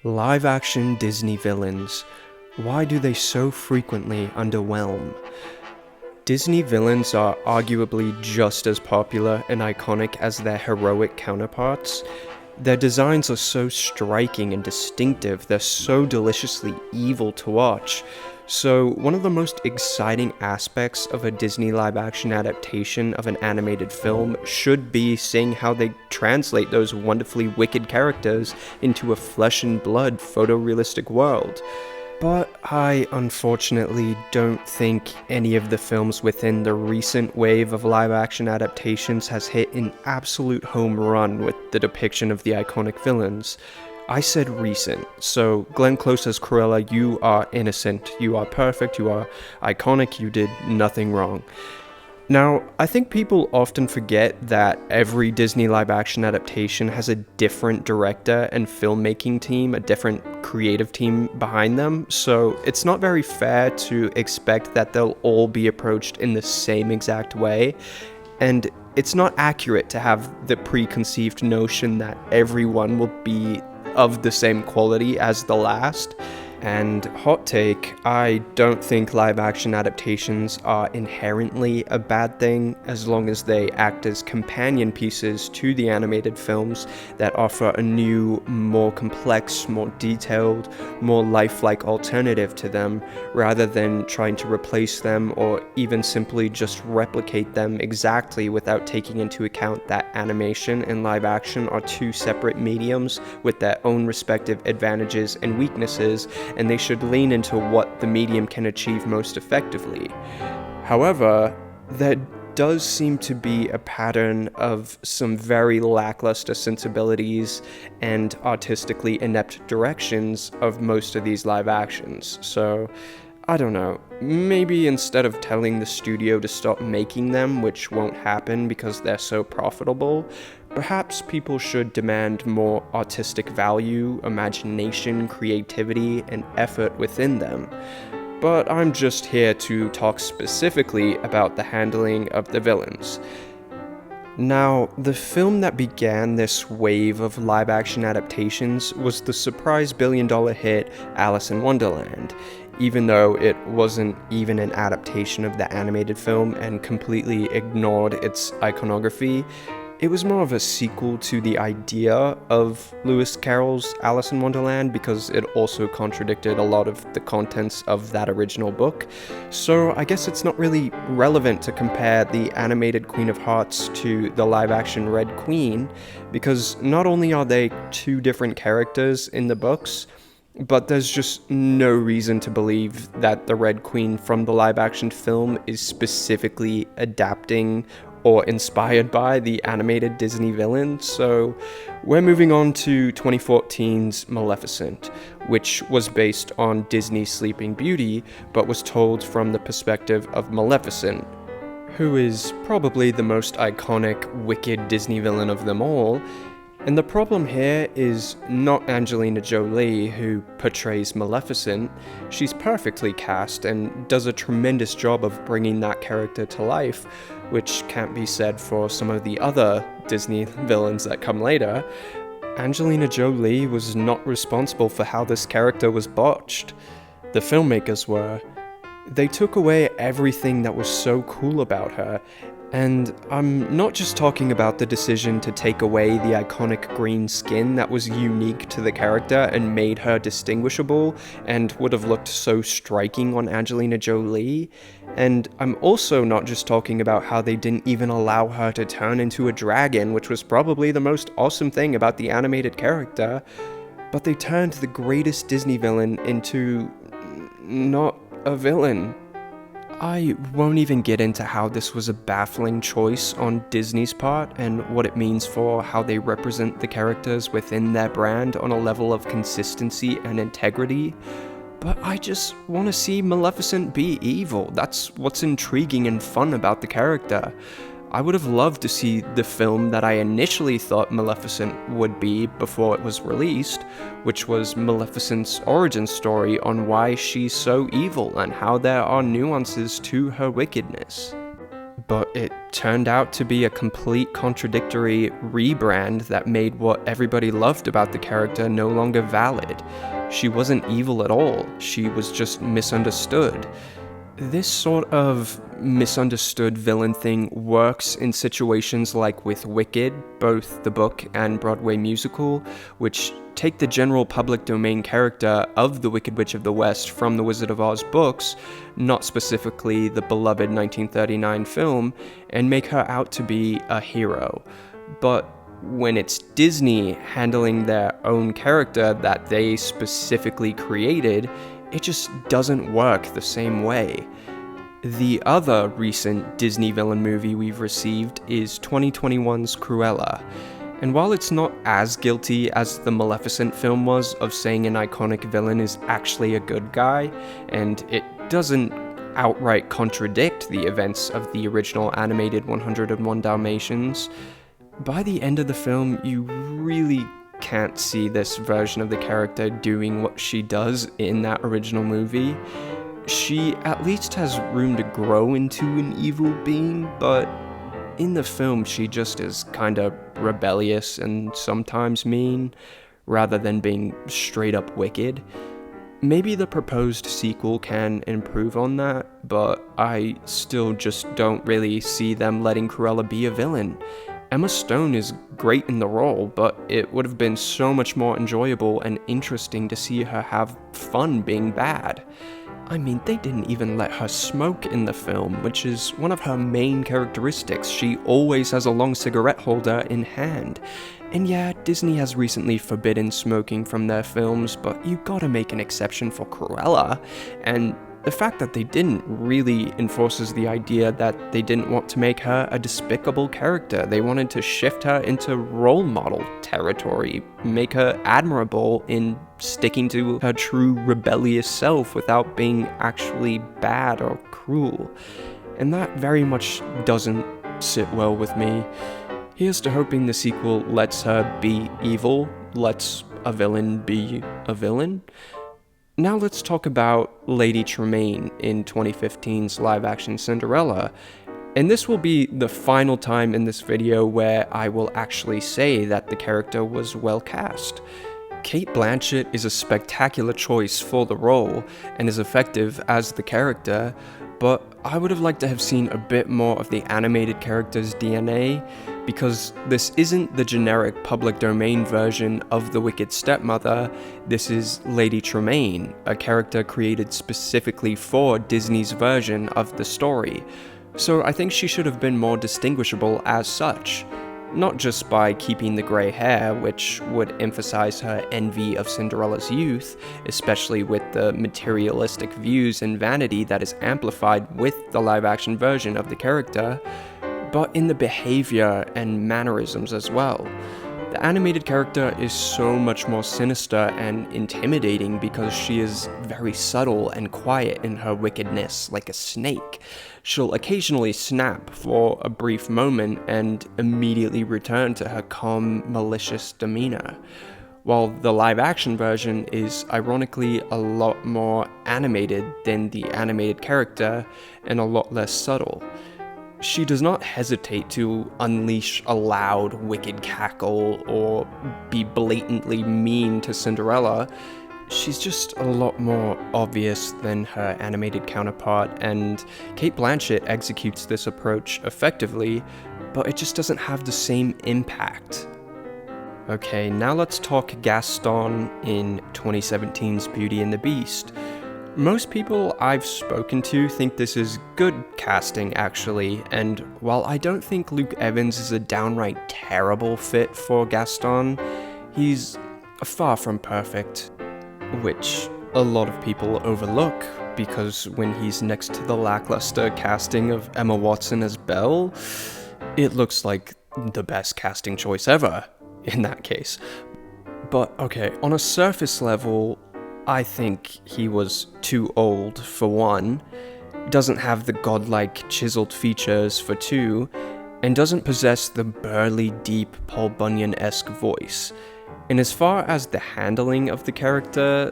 Live-action Disney villains. Why do they so frequently underwhelm? Disney villains are arguably just as popular and iconic as their heroic counterparts. Their designs are so striking and distinctive, they're so deliciously evil to watch. So, one of the most exciting aspects of a Disney live-action adaptation of an animated film should be seeing how they translate those wonderfully wicked characters into a flesh and blood photorealistic world. But I unfortunately don't think any of the films within the recent wave of live-action adaptations has hit an absolute home run with the depiction of the iconic villains. I said recent, so Glenn Close as Cruella, you are innocent, you are perfect, you are iconic, you did nothing wrong. Now, I think people often forget that every Disney live-action adaptation has a different director and filmmaking team, a different creative team behind them, so it's not very fair to expect that they'll all be approached in the same exact way, and it's not accurate to have the preconceived notion that everyone will be of the same quality as the last. And hot take, I don't think live-action adaptations are inherently a bad thing as long as they act as companion pieces to the animated films that offer a new, more complex, more detailed, more lifelike alternative to them, rather than trying to replace them or even simply just replicate them exactly without taking into account that animation and live-action are two separate mediums with their own respective advantages and weaknesses, and they should lean into what the medium can achieve most effectively. However, there does seem to be a pattern of some very lackluster sensibilities and artistically inept directions of most of these live actions, so I don't know, maybe instead of telling the studio to stop making them, which won't happen because they're so profitable, perhaps people should demand more artistic value, imagination, creativity, and effort within them. But I'm just here to talk specifically about the handling of the villains. Now, the film that began this wave of live-action adaptations was the surprise billion-dollar hit Alice in Wonderland, even though it wasn't even an adaptation of the animated film and completely ignored its iconography. It was more of a sequel to the idea of Lewis Carroll's Alice in Wonderland because it also contradicted a lot of the contents of that original book. So I guess it's not really relevant to compare the animated Queen of Hearts to the live-action Red Queen, because not only are they two different characters in the books, but there's just no reason to believe that the Red Queen from the live-action film is specifically adapting or inspired by the animated Disney villain. So we're moving on to 2014's Maleficent, which was based on Disney's Sleeping Beauty, but was told from the perspective of Maleficent, who is probably the most iconic, wicked Disney villain of them all. And the problem here is not Angelina Jolie, who portrays Maleficent. She's perfectly cast and does a tremendous job of bringing that character to life, which can't be said for some of the other Disney villains that come later. Angelina Jolie was not responsible for how this character was botched. The filmmakers were. They took away everything that was so cool about her. And I'm not just talking about the decision to take away the iconic green skin that was unique to the character and made her distinguishable and would have looked so striking on Angelina Jolie. And I'm also not just talking about how they didn't even allow her to turn into a dragon, which was probably the most awesome thing about the animated character, but they turned the greatest Disney villain into not a villain. I won't even get into how this was a baffling choice on Disney's part and what it means for how they represent the characters within their brand on a level of consistency and integrity, but I just want to see Maleficent be evil. That's what's intriguing and fun about the character. I would have loved to see the film that I initially thought Maleficent would be before it was released, which was Maleficent's origin story on why she's so evil and how there are nuances to her wickedness. but it turned out to be a complete contradictory rebrand that made what everybody loved about the character no longer valid. She wasn't evil at all, she was just misunderstood. This sort of misunderstood villain thing works in situations like with Wicked, both the book and Broadway musical, which take the general public domain character of the Wicked Witch of the West from the Wizard of Oz books, not specifically the beloved 1939 film, and make her out to be a hero. But when it's Disney handling their own character that they specifically created, it just doesn't work the same way. The other recent Disney villain movie we've received is 2021's Cruella, and while it's not as guilty as the Maleficent film was of saying an iconic villain is actually a good guy, and it doesn't outright contradict the events of the original animated 101 Dalmatians, by the end of the film you really can't see this version of the character doing what she does in that original movie. She at least has room to grow into an evil being, but in the film she just is kinda rebellious and sometimes mean, rather than being straight up wicked. Maybe the proposed sequel can improve on that, but I still just don't really see them letting Cruella be a villain. Emma Stone is great in the role, but it would have been so much more enjoyable and interesting to see her have fun being bad. I mean, they didn't even let her smoke in the film, which is one of her main characteristics. She always has a long cigarette holder in hand. And yeah, Disney has recently forbidden smoking from their films, but you gotta make an exception for Cruella, and the fact that they didn't really enforces the idea that they didn't want to make her a despicable character. They wanted to shift her into role model territory, make her admirable in sticking to her true rebellious self without being actually bad or cruel. And that very much doesn't sit well with me. Here's to hoping the sequel lets her be evil, lets a villain be a villain. Now let's talk about Lady Tremaine in 2015's live-action Cinderella, and this will be the final time in this video where I will actually say that the character was well cast. Cate Blanchett is a spectacular choice for the role and is effective as the character, but I would have liked to have seen a bit more of the animated character's DNA, because this isn't the generic public domain version of the Wicked Stepmother. This is Lady Tremaine, a character created specifically for Disney's version of the story. So I think she should have been more distinguishable as such. Not just by keeping the grey hair, which would emphasize her envy of Cinderella's youth, especially with the materialistic views and vanity that is amplified with the live-action version of the character, but in the behavior and mannerisms as well. The animated character is so much more sinister and intimidating because she is very subtle and quiet in her wickedness, like a snake. She'll occasionally snap for a brief moment and immediately return to her calm, malicious demeanor, while the live-action version is ironically a lot more animated than the animated character and a lot less subtle. She does not hesitate to unleash a loud, wicked cackle or be blatantly mean to Cinderella. She's just a lot more obvious than her animated counterpart, and Cate Blanchett executes this approach effectively, but it just doesn't have the same impact. Okay, now let's talk Gaston in 2017's Beauty and the Beast. Most people I've spoken to think this is good casting, actually, and while I don't think Luke Evans is a downright terrible fit for Gaston, he's far from perfect, which a lot of people overlook, because when he's next to the lackluster casting of Emma Watson as Belle, it looks like the best casting choice ever, in that case. But okay, on a surface level, I think he was too old, for one, doesn't have the godlike chiseled features, for two, and doesn't possess the burly, deep Paul Bunyan-esque voice. And as far as the handling of the character,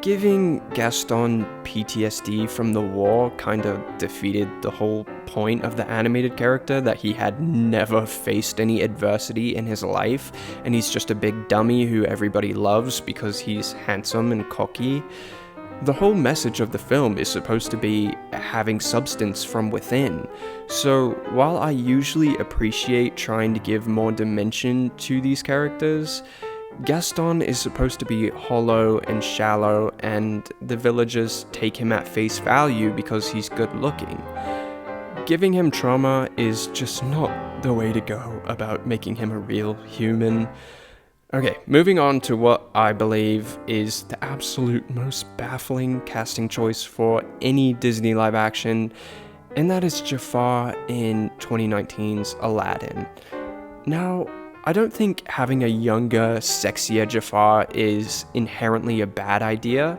Giving Gaston PTSD from the war kind of defeated the whole point of the animated character, that he had never faced any adversity in his life, and he's just a big dummy who everybody loves because he's handsome and cocky. The whole message of the film is supposed to be having substance from within. So while I usually appreciate trying to give more dimension to these characters, Gaston is supposed to be hollow and shallow, and the villagers take him at face value because he's good looking. Giving him trauma is just not the way to go about making him a real human. Okay, moving on to what I believe is the absolute most baffling casting choice for any Disney live action, and that is Jafar in 2019's Aladdin. Now, I don't think having a younger, sexier Jafar is inherently a bad idea,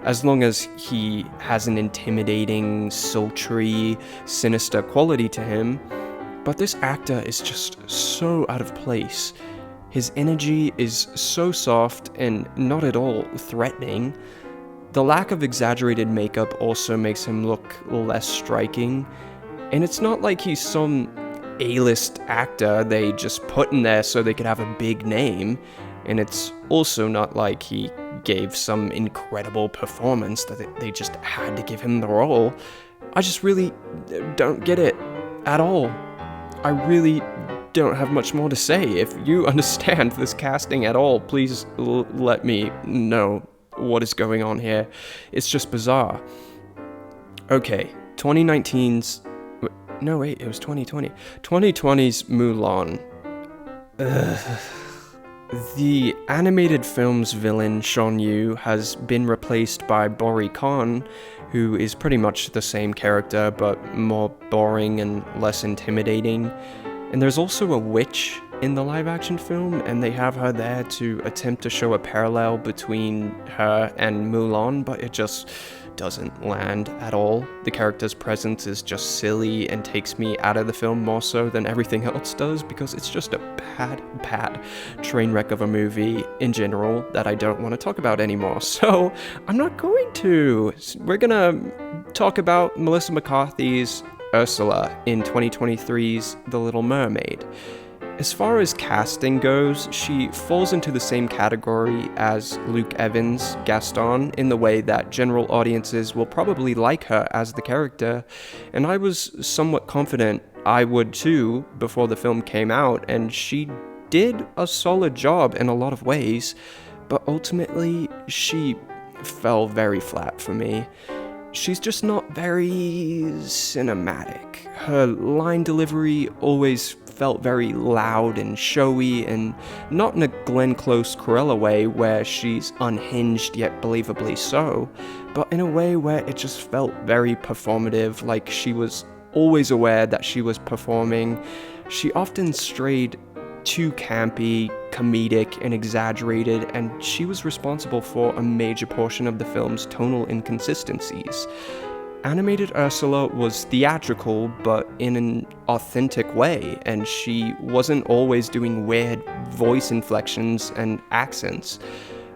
as long as he has an intimidating, sultry, sinister quality to him, but this actor is just so out of place. His energy is so soft and not at all threatening. The lack of exaggerated makeup also makes him look less striking, and it's not like he's some A-list actor they just put in there so they could have a big name, and it's also not like he gave some incredible performance that they just had to give him the role. I just really don't get it at all. I really don't have much more to say. If you understand this casting at all, please let me know what is going on here. It's just bizarre. Okay, 2019's... No, wait, it was 2020. 2020's Mulan. Ugh. The animated film's villain, Shan Yu, has been replaced by Bori Khan, who is pretty much the same character, but more boring and less intimidating. And there's also a witch in the live-action film, and they have her there to attempt to show a parallel between her and Mulan, but it just doesn't land at all. The character's presence is just silly and takes me out of the film more so than everything else does, because it's just a bad train wreck of a movie in general that I don't want to talk about anymore. So I'm not going to. We're gonna talk about Melissa McCarthy's Ursula in 2023's The Little Mermaid. As far as casting goes, she falls into the same category as Luke Evans' Gaston in the way that general audiences will probably like her as the character, and I was somewhat confident I would too before the film came out, and she did a solid job in a lot of ways, but ultimately she fell very flat for me. She's just not very cinematic. Her line delivery always felt very loud and showy, and not in a Glenn Close Cruella way where she's unhinged yet believably so, but in a way where it just felt very performative, like she was always aware that she was performing. She often strayed too campy, comedic, and exaggerated, and she was responsible for a major portion of the film's tonal inconsistencies. Animated Ursula was theatrical, but in an authentic way, and she wasn't always doing weird voice inflections and accents.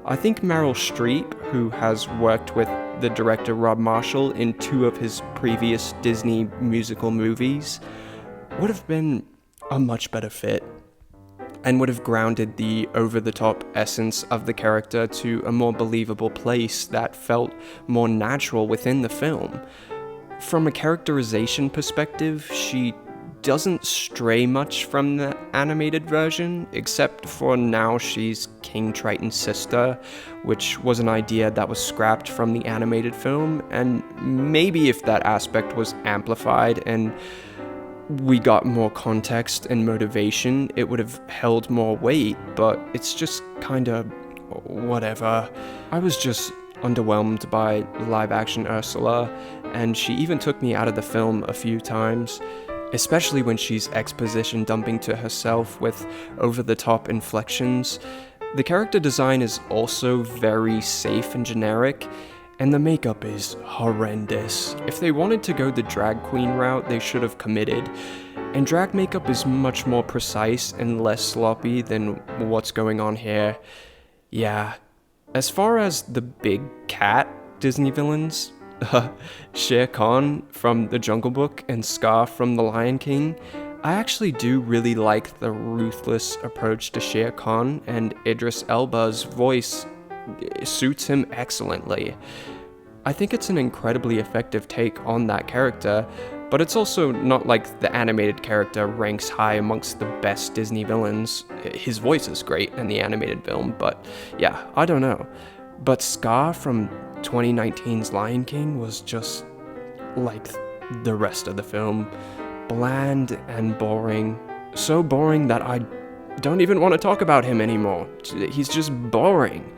I think Meryl Streep, who has worked with the director Rob Marshall in 2 of his previous Disney musical movies, would have been a much better fit, and would have grounded the over-the-top essence of the character to a more believable place that felt more natural within the film. From a characterization perspective, she doesn't stray much from the animated version, except for now she's King Triton's sister, which was an idea that was scrapped from the animated film, and maybe if that aspect was amplified and we got more context and motivation, it would have held more weight, but it's just kinda whatever. I was just underwhelmed by live-action Ursula, and she even took me out of the film a few times, especially when she's exposition dumping to herself with over-the-top inflections. The character design is also very safe and generic, and the makeup is horrendous. If they wanted to go the drag queen route, they should have committed. And drag makeup is much more precise and less sloppy than what's going on here. Yeah, As far as the big cat Disney villains, Shere Khan from The Jungle Book and Scar from The Lion King, I actually do really like the ruthless approach to Shere Khan, and Idris Elba's voice suits him excellently. I think it's an incredibly effective take on that character, but it's also not like the animated character ranks high amongst the best Disney villains. His voice is great in the animated film, but yeah, I don't know. But Scar from 2019's Lion King was just like the rest of the film. Bland and boring. So boring that I don't even want to talk about him anymore. He's just boring.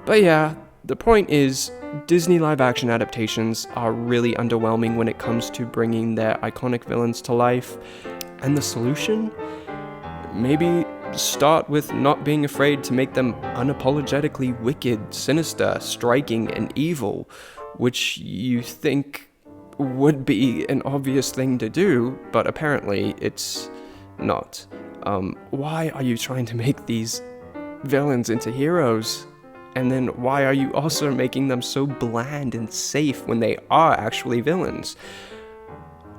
But yeah, the point is, Disney live-action adaptations are really underwhelming when it comes to bringing their iconic villains to life. And the solution? Maybe start with not being afraid to make them unapologetically wicked, sinister, striking, and evil, which you think would be an obvious thing to do, but apparently it's not. Why are you trying to make these villains into heroes? And then why are you also making them so bland and safe when they are actually villains?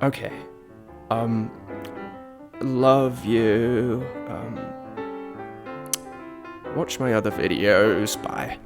Okay. Love you. Watch my other videos. Bye.